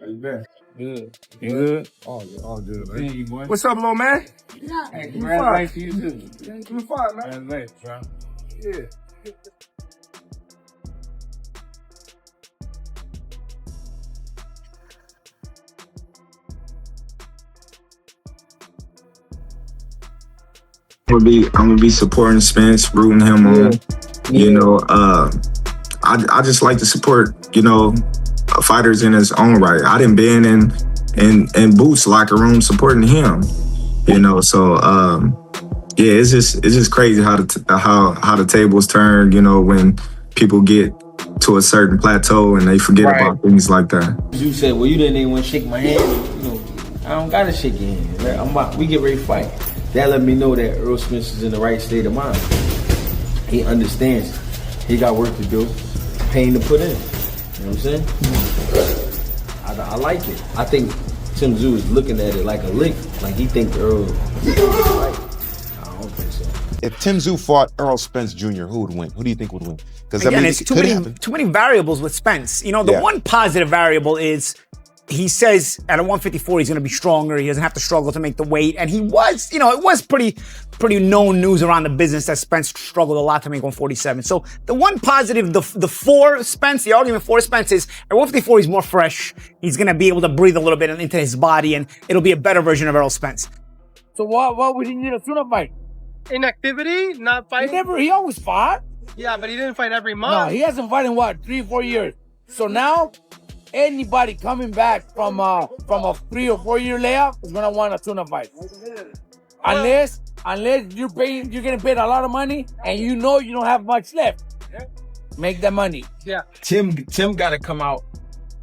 How you been? Good. You good? All good, man. Thank you, boy. What's up, little man? Hey, congratulations to you, too. Give me five, man. Congratulations, bro. Yeah. I'm gonna be supporting Spence, rooting him on. You know, I just like to support, fighters in his own right. I done been in Boots locker room supporting him. So yeah, it's just crazy how the tables turn. When people get to a certain plateau and they forget about things like that. You said, well, you didn't even want to shake my hand. I don't gotta shake your hand. We get ready to fight. That let me know that Errol Spence is in the right state of mind. He understands he got work to do, pain to put in. You know what I'm saying? I like it. I think Tim Tszyu is looking at it like a lick, like he thinks Errol. I don't think so. If Tim Tszyu fought Errol Spence Jr., who would win? Who do you think would win? Because it's too many variables with Spence. The one positive variable is he says at a 154 he's going to be stronger. He doesn't have to struggle to make the weight, and he was, it was pretty known news around the business that Spence struggled a lot to make 147. So the one positive, the argument for Spence is at 154 he's more fresh. He's going to be able to breathe a little bit into his body, and it'll be a better version of Errol Spence. So what would he need a tune-up fight? Inactivity, not fighting. He always fought. Yeah, but he didn't fight every month. No, he hasn't fought in 3-4 years. So now anybody coming back from a 3 or 4 year layoff is gonna want a tune-up fight. Unless you're getting paid a lot of money and you don't have much left. Make that money. Yeah. Tim got to come out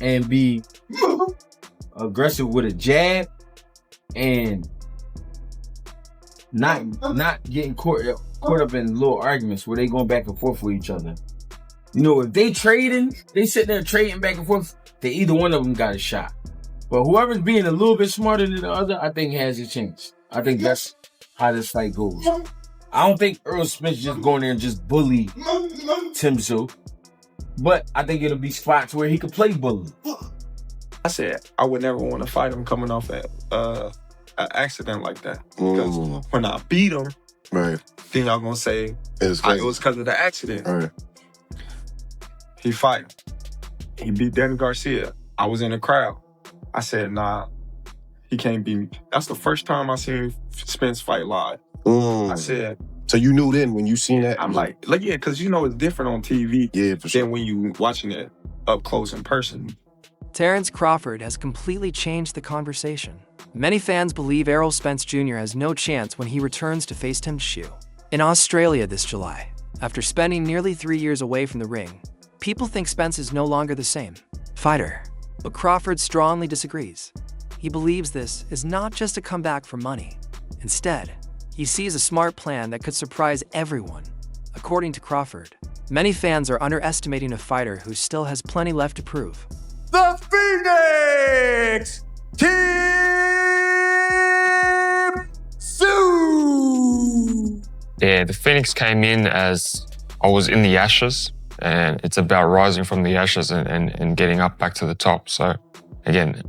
and be aggressive with a jab and not getting caught up in little arguments where they going back and forth with each other. If they sitting there trading back and forth, then either one of them got a shot. But whoever's being a little bit smarter than the other, I think has a chance. I think that's how this fight goes. I don't think Errol Spence just going there and just bully Tim Tszyu. But I think it'll be spots where he could play bully. I said I would never want to fight him coming off an accident like that. Because when I beat him, then y'all gonna say it was because of the accident. Right. He fight. He beat Danny Garcia. I was in the crowd. I said, nah, he can't beat me. That's the first time I seen Spence fight live. I said. So you knew then when you seen that? I'm like, yeah, because it's different on TV than when you watching it up close in person. Terence Crawford has completely changed the conversation. Many fans believe Errol Spence Jr. has no chance when he returns to face Tim Tszyu in Australia this July. After spending nearly 3 years away from the ring, people think Spence is no longer the same fighter. But Crawford strongly disagrees. He believes this is not just a comeback for money. Instead, he sees a smart plan that could surprise everyone. According to Crawford, many fans are underestimating a fighter who still has plenty left to prove. The Phoenix Tim Tszyu! Yeah, the Phoenix came in as I was in the ashes, and it's about rising from the ashes and getting up back to the top. So again,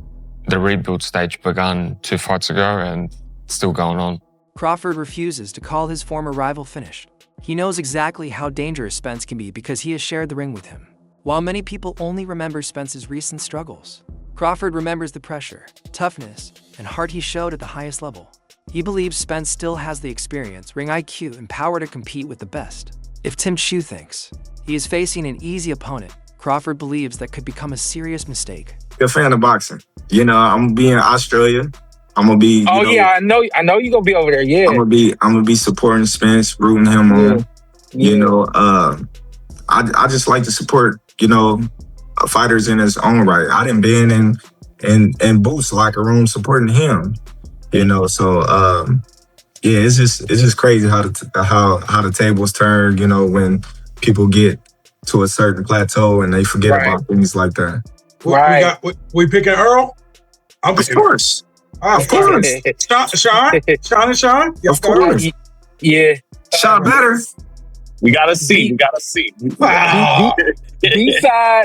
the rebuild stage began 2 fights ago and it's still going on. Crawford refuses to call his former rival finished. He knows exactly how dangerous Spence can be because he has shared the ring with him. While many people only remember Spence's recent struggles, Crawford remembers the pressure, toughness, and heart he showed at the highest level. He believes Spence still has the experience, ring IQ, and power to compete with the best. If Tim Tszyu thinks he is facing an easy opponent, Crawford believes that could become a serious mistake. You're a fan of boxing. I'm gonna be in Australia. I'm gonna be. I know you're gonna be over there. Yeah. I'm gonna be supporting Spence, rooting him on. I just like to support fighters in his own right. I done been in Boots locker room supporting him. So it's just crazy how the tables turn. When people get to a certain plateau and they forget about things like that. Right. We picking Earl? Of course. Of course. Sean? Of course. Yeah. Sean better. We gotta see. We gotta see. Wow.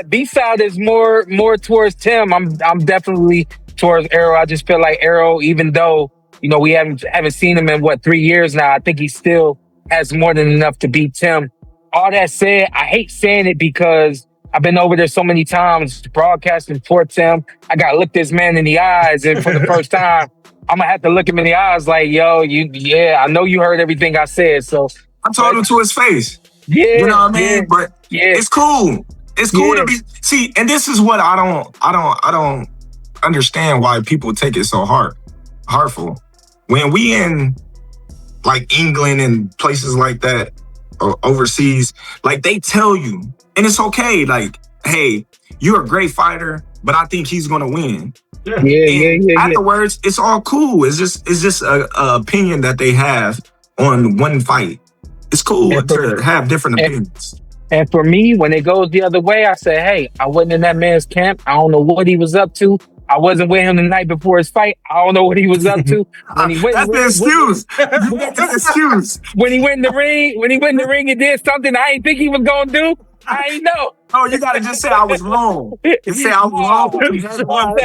B-side is more towards Tim. I'm definitely towards Errol. I just feel like Errol, even though we haven't seen him in 3 years now, I think he still has more than enough to beat Tim. All that said, I hate saying it because I've been over there so many times broadcasting for Tim. I got to look this man in the eyes, and for the first time, I'm gonna have to look him in the eyes like, yo, I know you heard everything I said. So I told him to his face. Yeah, you know what I mean. But it's cool. It's cool to be and this is what I don't understand why people take it so hurtful. When we in like England and places like that or overseas, like they tell you, and it's okay. Like, hey, you're a great fighter, but I think he's gonna win. Afterwards, it's all cool. It's just a opinion that they have on one fight. It's cool to have different opinions. And for me, when it goes the other way, I say, hey, I wasn't in that man's camp. I don't know what he was up to. I wasn't with him the night before his fight. I don't know what he was up to. When he went, that's the excuse. That's the excuse. When he went in the ring and did something I didn't think he was gonna do, I ain't know. Oh, you gotta just say I was wrong. You say I was wrong.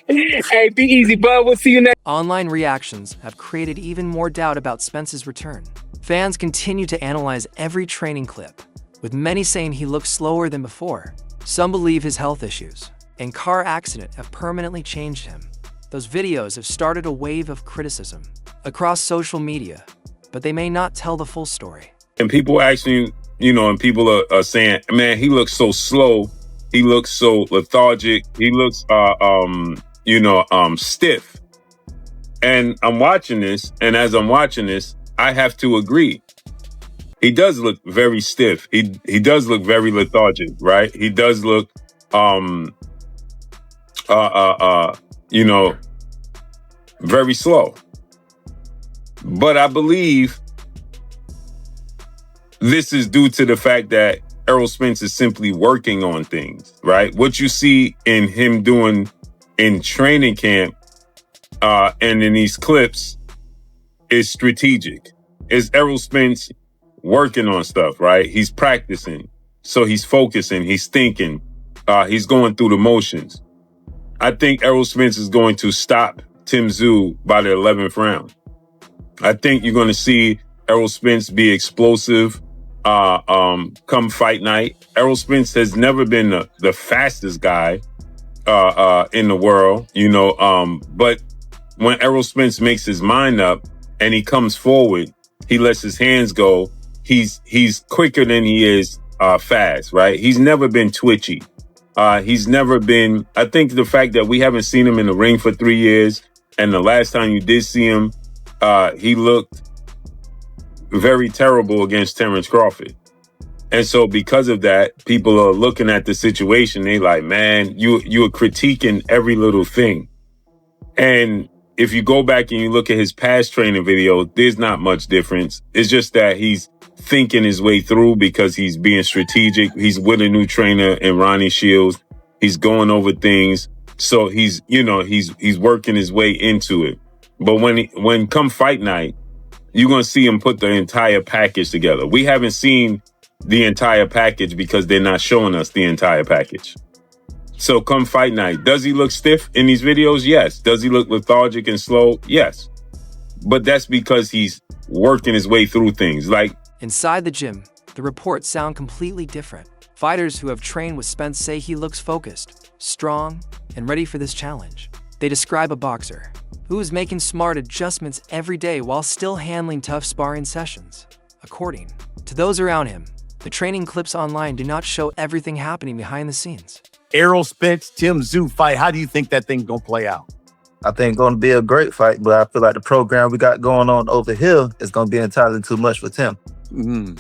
Hey, be easy, bud. We'll see you next. Online reactions have created even more doubt about Spence's return. Fans continue to analyze every training clip, with many saying he looks slower than before. Some believe his health issues and car accident have permanently changed him. Those videos have started a wave of criticism across social media, but they may not tell the full story. And people actually, and people are saying, man, he looks so slow. He looks so lethargic. He looks, stiff. And I'm watching this, and as I'm watching this, I have to agree. He does look very stiff. He does look very lethargic, right? He does look, very slow. But I believe this is due to the fact that Errol Spence is simply working on things, right? What you see in him doing in training camp and in these clips is strategic. It's Errol Spence working on stuff, right? He's practicing. So he's focusing, he's thinking, he's going through the motions. I think Errol Spence is going to stop Tim Tszyu by the 11th round. I think you're going to see Errol Spence be explosive come fight night. Errol Spence has never been the fastest guy in the world, but when Errol Spence makes his mind up and he comes forward, he lets his hands go. He's quicker than he is fast, right? He's never been twitchy. He's never been, I think the fact that we haven't seen him in the ring for 3 years, and the last time you did see him, he looked very terrible against Terence Crawford. And so because of that, people are looking at the situation. They like, man, you are critiquing every little thing. And if you go back and you look at his past training video, there's not much difference. It's just that he's thinking his way through because he's being strategic. He's with a new trainer in Ronnie Shields. He's going over things. So he's working his way into it. But when come fight night, you're going to see him put the entire package together. We haven't seen the entire package because they're not showing us the entire package. So come fight night, does he look stiff in these videos? Yes. Does he look lethargic and slow? Yes. But that's because he's working his way through things. Like inside the gym, the reports sound completely different. Fighters who have trained with Spence say he looks focused, strong, and ready for this challenge. They describe a boxer who is making smart adjustments every day while still handling tough sparring sessions. According to those around him, the training clips online do not show everything happening behind the scenes. Errol Spence, Tim Tszyu fight, how do you think that thing's gonna play out? I think it's gonna be a great fight, but I feel like the program we got going on over here is gonna be entirely too much for Tim. Mm-hmm.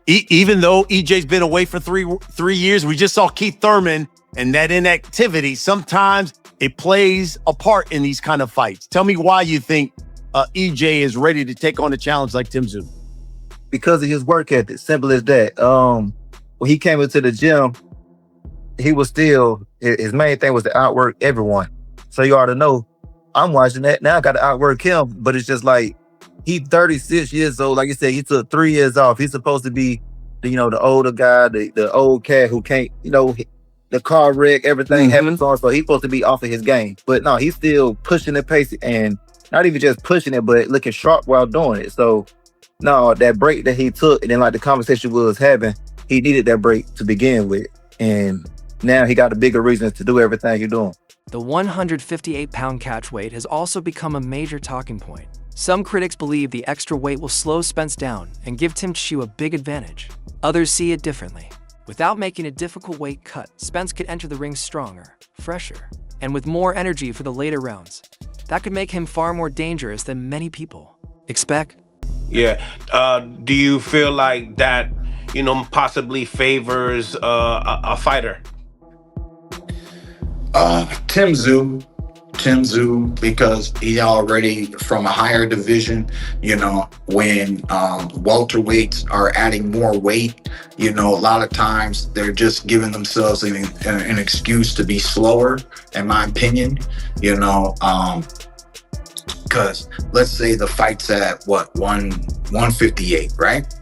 Even though EJ's been away for three years, we just saw Keith Thurman, and that inactivity, sometimes it plays a part in these kind of fights. Tell me why you think EJ is ready to take on a challenge like Tim Tszyu. Because of his work ethic, simple as that. When he came into the gym, he was still, his main thing was to outwork everyone. So you ought to know, I'm watching that, now I got to outwork him, but it's just like, He 36 years old. Like you said, he took 3 years off. He's supposed to be, the older guy, the old cat who can't, the car wreck, everything happens on. So he's supposed to be off of his game. But no, he's still pushing the pace and not even just pushing it, but looking sharp while doing it. So no, that break that he took, and then like the conversation we was having, he needed that break to begin with. And now he got a bigger reason to do everything he's doing. The 158-pound catch weight has also become a major talking point. Some critics believe the extra weight will slow Spence down and give Tim Tszyu a big advantage. Others see it differently. Without making a difficult weight cut, Spence could enter the ring stronger, fresher, and with more energy for the later rounds. That could make him far more dangerous than many people expect. Yeah. Do you feel like that, possibly favors a fighter? Tim Tszyu, because he already from a higher division, when welterweights are adding more weight, a lot of times they're just giving themselves an excuse to be slower, in my opinion, because let's say the fight's at 158, right?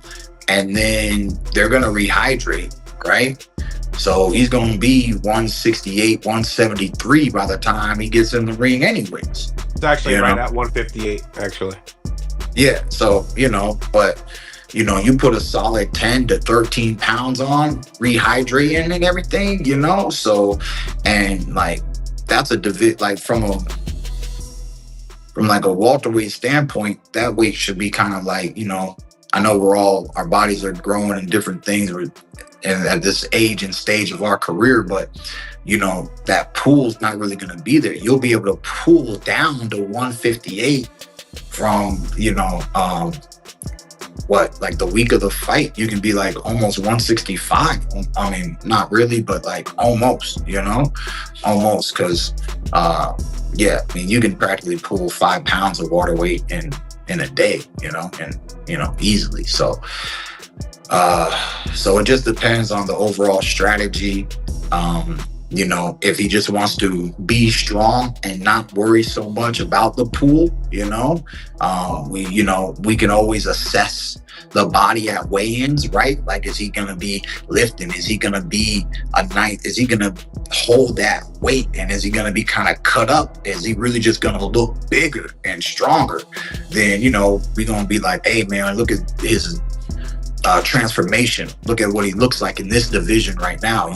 And then they're going to rehydrate, right? So he's going to be 168, 173 by the time he gets in the ring anyways. It's actually right at 158, actually. Yeah, so, but, you put a solid 10 to 13 pounds on, rehydrating and everything, so, and like, that's a like from a welterweight standpoint, that weight should be kind of like, I know our bodies are growing in different things, and at this age and stage of our career, but that pool's not really going to be there. You'll be able to pull down to 158 from like the week of the fight. You can be like almost 165. I mean, not really, but like almost, almost, because you can practically pull 5 pounds of water weight in a day, easily. So it just depends on the overall strategy. If he just wants to be strong and not worry so much about the pool, we can always assess the body at weigh-ins, right? Like, is he going to be lifting? Is he going to be is he going to hold that weight? And is he going to be kind of cut up? Is he really just going to look bigger and stronger? Then, we're going to be like, hey man, look at his transformation. Look at what he looks like in this division right now,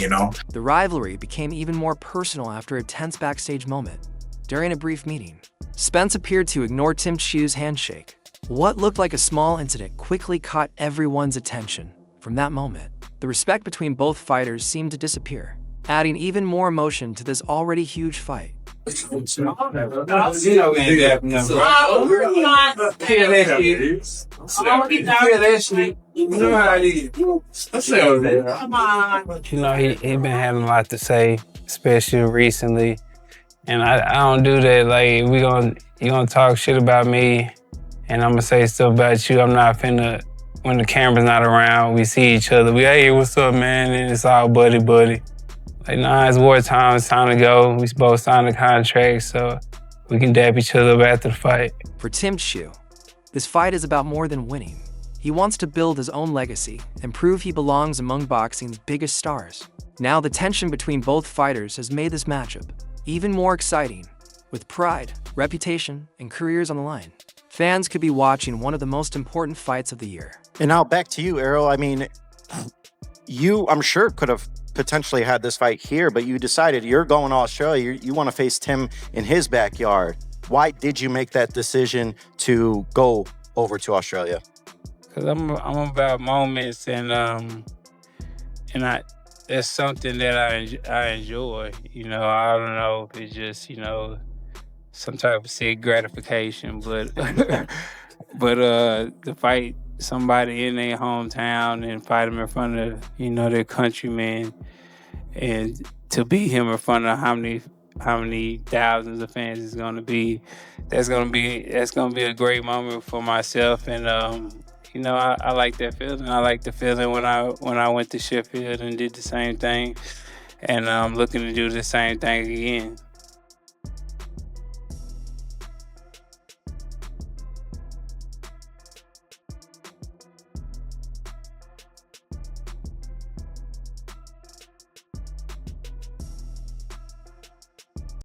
The rivalry became even more personal after a tense backstage moment. During a brief meeting, Spence appeared to ignore Tim Tszyu's handshake. What looked like a small incident quickly caught everyone's attention. From that moment, the respect between both fighters seemed to disappear, adding even more emotion to this already huge fight. He been having a lot to say, especially recently, and I don't do that. Like, you gonna talk shit about me, and I'm gonna say stuff about you. I'm not finna, when the camera's not around, we see each other. Hey, what's up, man? And it's all buddy. Like, nah, it's wartime, it's time to go. We both signed a contract, so we can dap each other up after the fight. For Tim Tszyu, this fight is about more than winning. He wants to build his own legacy and prove he belongs among boxing's biggest stars. Now, the tension between both fighters has made this matchup even more exciting. With pride, reputation, and careers on the line, fans could be watching one of the most important fights of the year. And now back to you, Errol. I mean, you, I'm sure, could have potentially had this fight here, but you decided you're going to Australia. You want to face Tim in his backyard. Why did you make that decision to go over to Australia? Because I'm about moments, and that's something that I enjoy. I don't know if it's just some type of sick gratification, but to fight somebody in their hometown and fight them in front of their countrymen, and to beat him in front of how many thousands of fans is going to be, that's gonna be a great moment for myself. And I like that feeling. I like the feeling when I went to Sheffield and did the same thing, and I'm looking to do the same thing again.